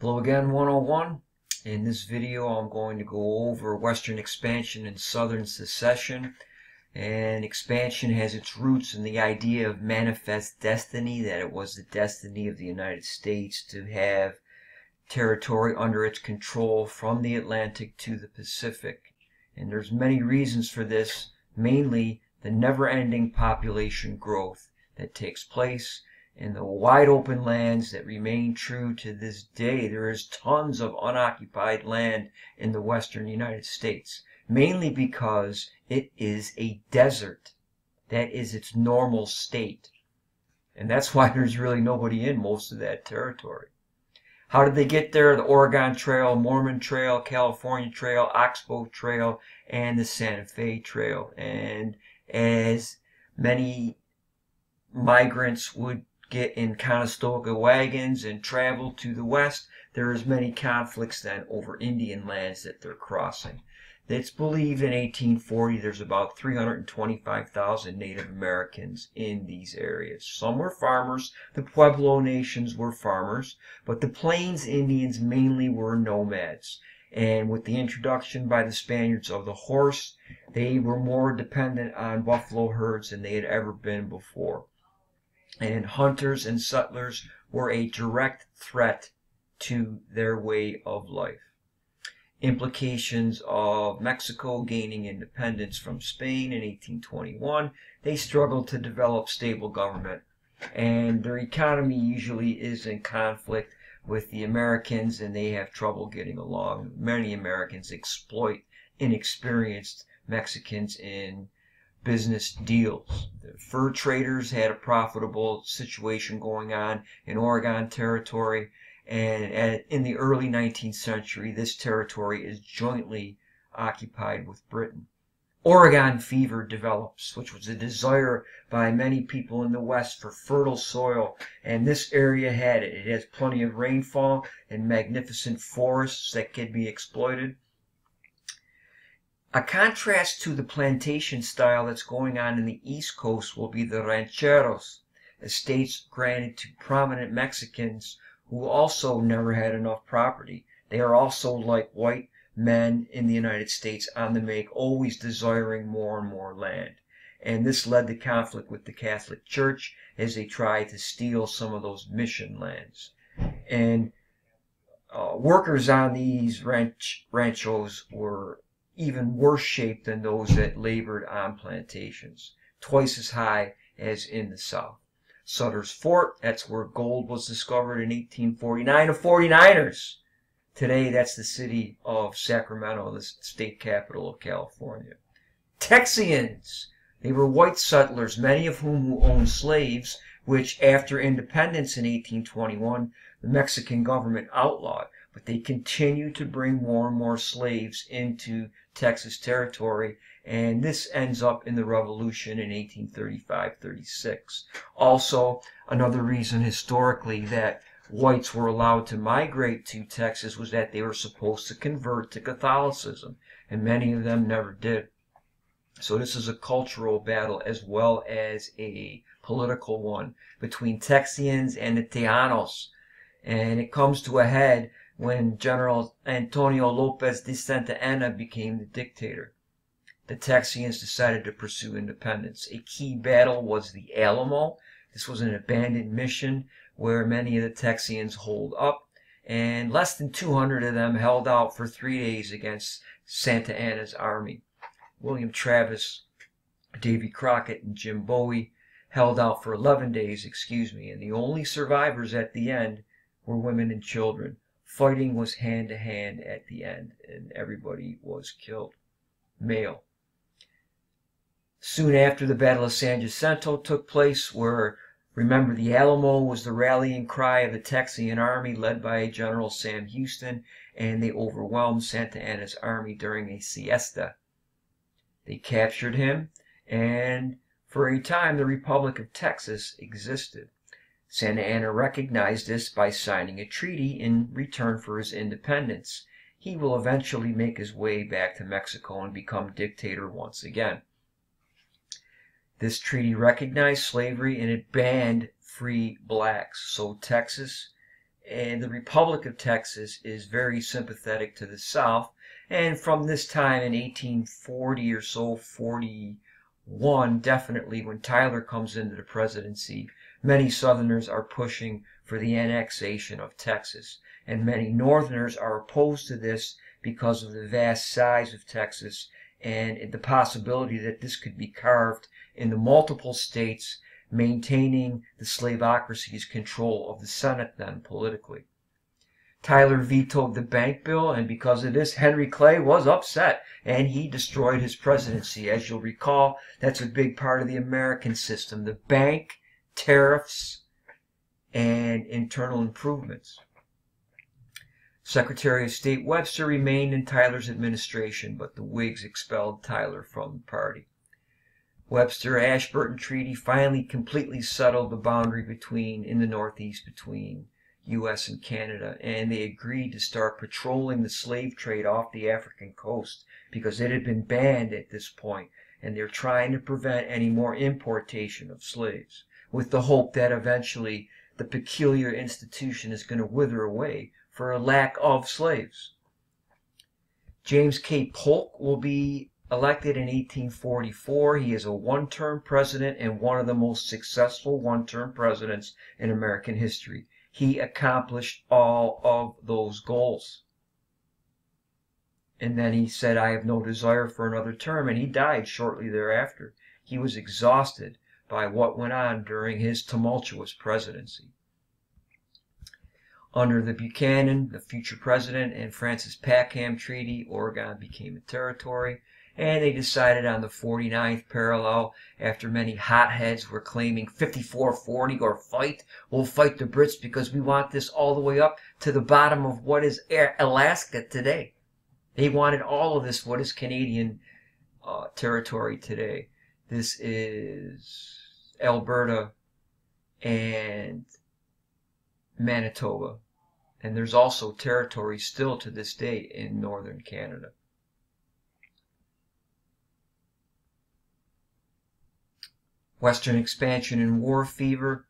Hello again, 101. In this video I'm going to go over Western expansion and Southern secession. And expansion has its roots in the idea of manifest destiny, that it was the destiny of the United States to have territory under its control from the Atlantic to the Pacific. And there's many reasons for this, mainly the never-ending population growth that takes place in the wide open lands that remain true to this day. There is tons of unoccupied land in the western United States, mainly because it is a desert. That is its normal state. And that's why there's really nobody in most of that territory. How did they get there? The Oregon Trail, Mormon Trail, California Trail, Oxbow Trail, and the Santa Fe Trail. And as many migrants would get in Conestoga wagons and travel to the west, there is many conflicts then over Indian lands that they're crossing. It's believed in 1840 there's about 325,000 Native Americans in these areas. Some were farmers. The Pueblo nations were farmers, but the Plains Indians mainly were nomads. And with the introduction by the Spaniards of the horse, they were more dependent on buffalo herds than they had ever been before. And hunters and settlers were a direct threat to their way of life. Implications of Mexico gaining independence from Spain in 1821, they struggled to develop stable government, and their economy usually is in conflict with the Americans, and they have trouble getting along. Many Americans exploit inexperienced Mexicans in business deals. The fur traders had a profitable situation going on in Oregon Territory, and in the early 19th century, this territory is jointly occupied with Britain. Oregon fever develops, which was a desire by many people in the West for fertile soil, and this area had it. It has plenty of rainfall and magnificent forests that could be exploited. A contrast to the plantation style that's going on in the East Coast will be the rancheros, estates granted to prominent Mexicans who also never had enough property. They are also like white men in the United States on the make, always desiring more and more land. And this led to conflict with the Catholic Church as they tried to steal some of those mission lands. And workers on these ranchos were even worse shape than those that labored on plantations, twice as high as in the South. Sutter's Fort, that's where gold was discovered in 1849. The 49ers. Today, that's the city of Sacramento, the state capital of California. Texians. They were white settlers, many of whom owned slaves, which after independence in 1821, the Mexican government outlawed. But they continued to bring more and more slaves into Texas territory, and this ends up in the Revolution in 1835-36. Also, another reason historically that whites were allowed to migrate to Texas was that they were supposed to convert to Catholicism, and many of them never did. So this is a cultural battle as well as a political one between Texians and the Tejanos, and it comes to a head when General Antonio Lopez de Santa Anna became the dictator. The Texians decided to pursue independence. A key battle was the Alamo. This was an abandoned mission where many of the Texians holed up, and less than 200 of them held out for 3 days against Santa Anna's army. William Travis, Davy Crockett, and Jim Bowie held out for 11 days, and the only survivors at the end were women and children. Fighting was hand-to-hand at the end, and everybody was killed. Male. Soon after, the Battle of San Jacinto took place, where, remember, the Alamo was the rallying cry of the Texian army led by General Sam Houston, and they overwhelmed Santa Anna's army during a siesta. They captured him, and for a time the Republic of Texas existed. Santa Anna recognized this by signing a treaty in return for his independence. He will eventually make his way back to Mexico and become dictator once again. This treaty recognized slavery and it banned free blacks. So Texas And the Republic of Texas is very sympathetic to the South. And from this time in 1840 or so, 41, definitely, when Tyler comes into the presidency, many Southerners are pushing for the annexation of Texas. And many Northerners are opposed to this because of the vast size of Texas and the possibility that this could be carved into multiple states, maintaining the slaveocracy's control of the Senate then politically. Tyler vetoed the bank bill, and because of this, Henry Clay was upset, and he destroyed his presidency. As you'll recall, that's a big part of the American system: the bank, tariffs, and internal improvements. Secretary of State Webster remained in Tyler's administration, but the Whigs expelled Tyler from the party. Webster-Ashburton Treaty finally completely settled the boundary in the Northeast between U.S. and Canada, and they agreed to start patrolling the slave trade off the African coast because it had been banned at this point, and they're trying to prevent any more importation of slaves, with the hope that eventually the peculiar institution is going to wither away for a lack of slaves. James K. Polk will be elected in 1844. He is a one-term president and one of the most successful one-term presidents in American history. He accomplished all of those goals. And then he said, "I have no desire for another term," and he died shortly thereafter. He was exhausted by what went on during his tumultuous presidency. Under the Buchanan, the future president, and Francis Packham Treaty, Oregon became a territory, and they decided on the 49th parallel after many hotheads were claiming 54-40 or fight. We'll fight the Brits because we want this all the way up to the bottom of what is Alaska today. They wanted all of this, what is Canadian territory today. This is Alberta and Manitoba. And there's also territories still to this day in northern Canada. Western expansion and war fever.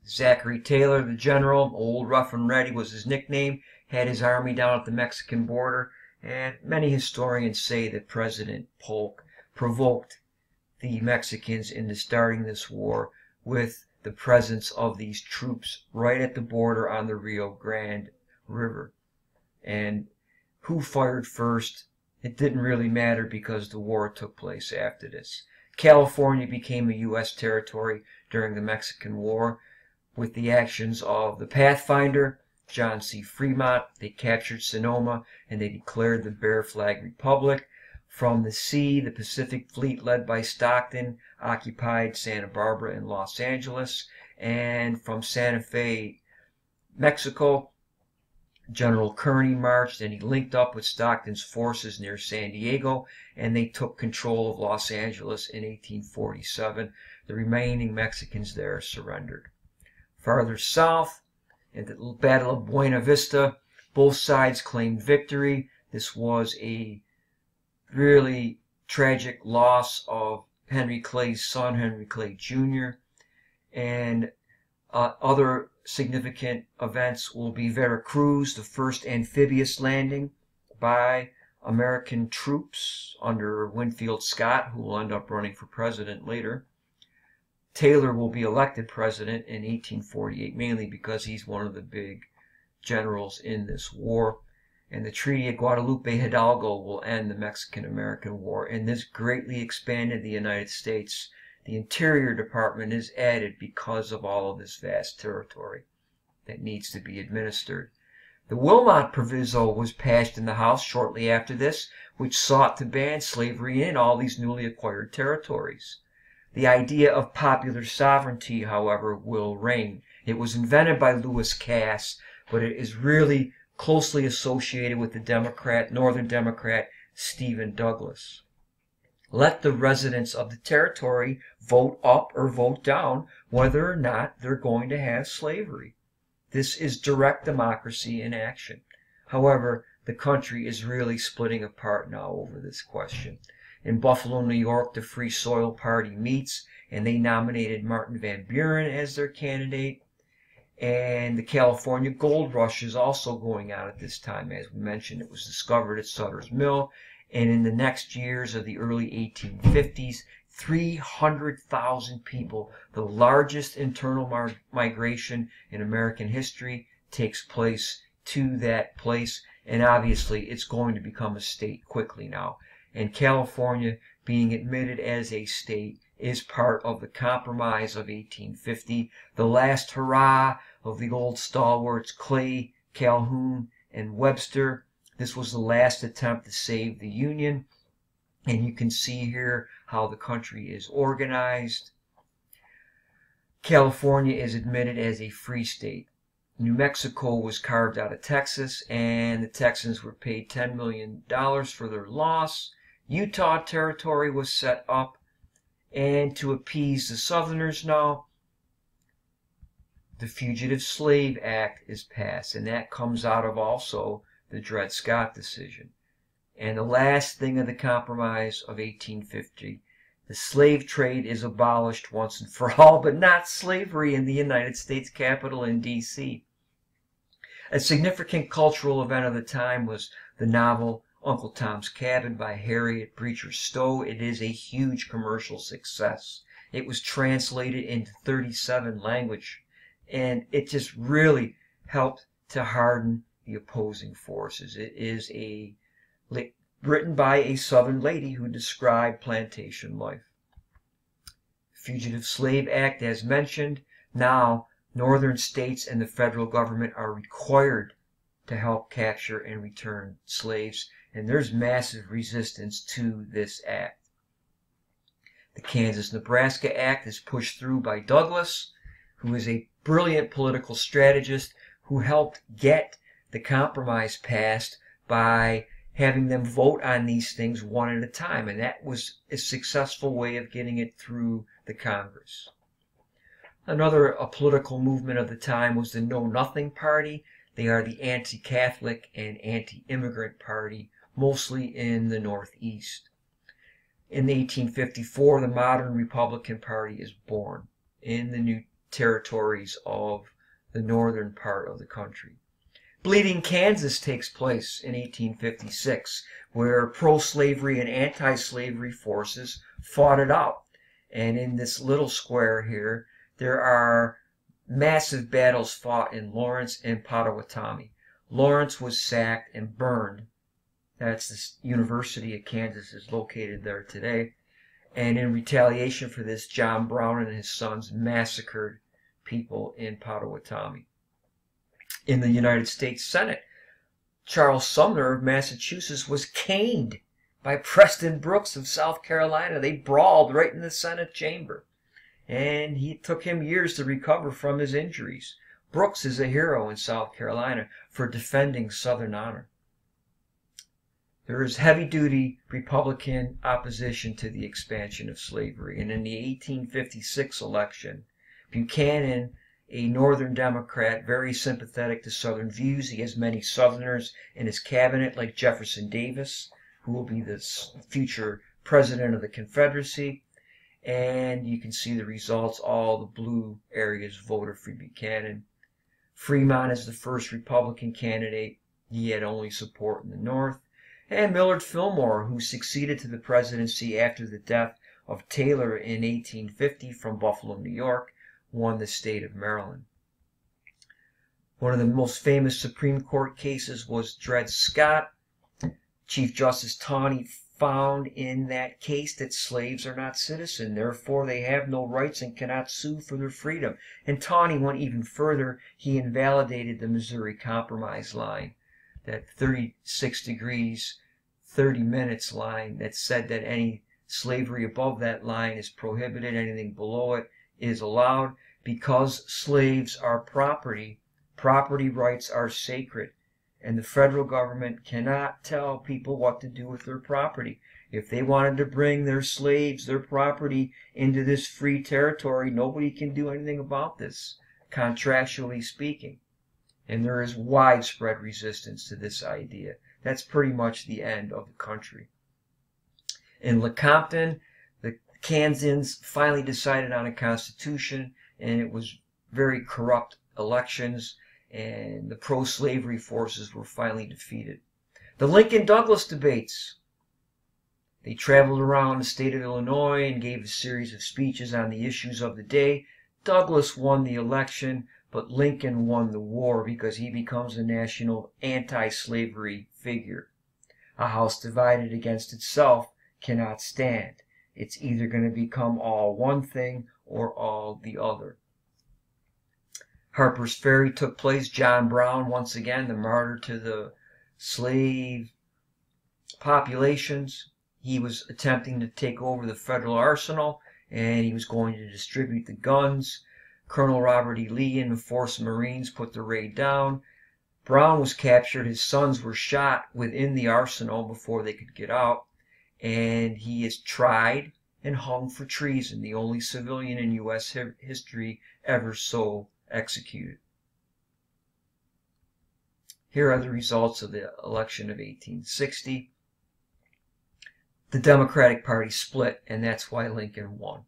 Zachary Taylor, the general, Old Rough and Ready was his nickname, had his army down at the Mexican border, and many historians say that President Polk provoked the Mexicans into starting this war with the presence of these troops right at the border on the Rio Grande River. And who fired first? It didn't really matter because the war took place after this. California became a U.S. territory during the Mexican War with the actions of the Pathfinder, John C. Fremont. They captured Sonoma and they declared the Bear Flag Republic. From the sea, the Pacific Fleet led by Stockton occupied Santa Barbara and Los Angeles. And from Santa Fe, Mexico, General Kearny marched and he linked up with Stockton's forces near San Diego, and they took control of Los Angeles in 1847. The remaining Mexicans there surrendered. Farther south, in the Battle of Buena Vista, both sides claimed victory. This was a really tragic loss of Henry Clay's son, Henry Clay Jr. And other significant events will be Veracruz, the first amphibious landing by American troops under Winfield Scott, who will end up running for president later. Taylor will be elected president in 1848, mainly because he's one of the big generals in this war. And the Treaty of Guadalupe Hidalgo will end the Mexican-American War, and this greatly expanded the United States. The Interior Department is added because of all of this vast territory that needs to be administered. The Wilmot Proviso was passed in the House shortly after this, which sought to ban slavery in all these newly acquired territories. The idea of popular sovereignty, however, will reign. It was invented by Lewis Cass, but it is really closely associated with the Northern Democrat Stephen Douglas. Let the residents of the territory vote up or vote down whether or not they're going to have slavery. This is direct democracy in action. However, the country is really splitting apart now over this question. In Buffalo, New York, the Free Soil Party meets, and they nominated Martin Van Buren as their candidate. And the California gold rush is also going on at this time. As we mentioned, it was discovered at Sutter's Mill. And in the next years of the early 1850s, 300,000 people, the largest internal migration in American history, takes place to that place. And obviously, it's going to become a state quickly now. And California, being admitted as a state, is part of the Compromise of 1850, the last hurrah of the old stalwarts Clay, Calhoun, and Webster. This was the last attempt to save the Union. And you can see here how the country is organized. California is admitted as a free state. New Mexico was carved out of Texas, and the Texans were paid $10 million for their loss. Utah Territory was set up, and to appease the Southerners now, the Fugitive Slave Act is passed, and that comes out of also the Dred Scott decision. And the last thing of the Compromise of 1850, the slave trade is abolished once and for all, but not slavery in the United States Capitol in D.C. A significant cultural event of the time was the novel Uncle Tom's Cabin by Harriet Beecher Stowe. It is a huge commercial success. It was translated into 37 languages, and it just really helped to harden the opposing forces. It is written by a Southern lady who described plantation life. Fugitive Slave Act, as mentioned, now northern states and the federal government are required to help capture and return slaves, and there's massive resistance to this act. The Kansas-Nebraska Act is pushed through by Douglas, who is a brilliant political strategist who helped get the compromise passed by having them vote on these things one at a time, and that was a successful way of getting it through the Congress. Another political movement of the time was the Know Nothing Party. They are the anti-Catholic and anti-immigrant party, mostly in the Northeast. In 1854, the modern Republican Party is born in the new territories of the northern part of the country. Bleeding Kansas takes place in 1856, where pro-slavery and anti-slavery forces fought it out. And in this little square here, there are massive battles fought in Lawrence and Pottawatomie. Lawrence was sacked and burned. That's the University of Kansas is located there today. And in retaliation for this, John Brown and his sons massacred people in Pottawatomie. In the United States Senate, Charles Sumner of Massachusetts was caned by Preston Brooks of South Carolina. They brawled right in the Senate chamber, and it took him years to recover from his injuries. Brooks is a hero in South Carolina for defending Southern honor. There is heavy-duty Republican opposition to the expansion of slavery, and in the 1856 election, Buchanan, a Northern Democrat, very sympathetic to Southern views. He has many Southerners in his cabinet, like Jefferson Davis, who will be the future president of the Confederacy. And you can see the results. All the blue areas voted for Buchanan. Fremont is the first Republican candidate. He had only support in the North. And Millard Fillmore, who succeeded to the presidency after the death of Taylor in 1850 from Buffalo, New York, won the state of Maryland. One of the most famous Supreme Court cases was Dred Scott. Chief Justice Taney found in that case that slaves are not citizens, therefore they have no rights and cannot sue for their freedom. And Taney went even further. He invalidated the Missouri Compromise line, that 36 degrees, 30 minutes line that said that any slavery above that line is prohibited, anything below it is allowed. Because slaves are property, property rights are sacred, and the federal government cannot tell people what to do with their property. If they wanted to bring their slaves, their property, into this free territory, nobody can do anything about this, contractually speaking. And there is widespread resistance to this idea. That's pretty much the end of the country. In Lecompton, the Kansans finally decided on a constitution, and it was very corrupt elections, and the pro-slavery forces were finally defeated. The Lincoln-Douglas debates. They traveled around the state of Illinois and gave a series of speeches on the issues of the day. Douglas won the election, but Lincoln won the war because he becomes a national anti-slavery figure. A house divided against itself cannot stand. It's either going to become all one thing or all the other. Harper's Ferry took place. John Brown, once again, the martyr to the slave populations. He was attempting to take over the federal arsenal, and he was going to distribute the guns. Colonel Robert E. Lee and the force of Marines put the raid down. Brown was captured. His sons were shot within the arsenal before they could get out, and he is tried and hung for treason, the only civilian in U.S. history ever so executed. Here are the results of the election of 1860. The Democratic Party split, and that's why Lincoln won.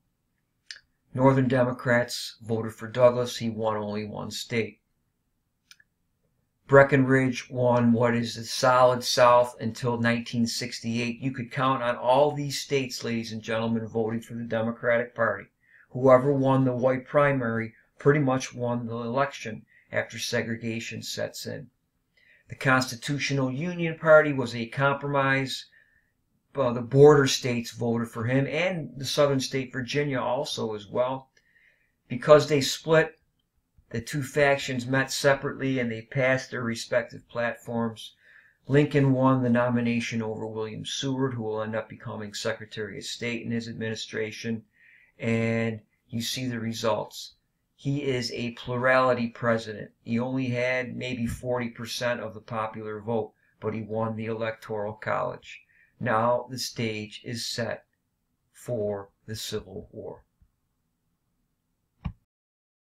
Northern Democrats voted for Douglas. He won only one state. Breckinridge won what is the solid South until 1968. You could count on all these states, ladies and gentlemen, voting for the Democratic Party. Whoever won the white primary pretty much won the election after segregation sets in. The Constitutional Union Party was a compromise. The border states voted for him, and the southern state Virginia also as well. Because they split, the two factions met separately and they passed their respective platforms. Lincoln won the nomination over William Seward, who will end up becoming Secretary of State in his administration. And you see the results. He is a plurality president. He only had maybe 40% of the popular vote, but he won the Electoral College. Now the stage is set for the Civil War.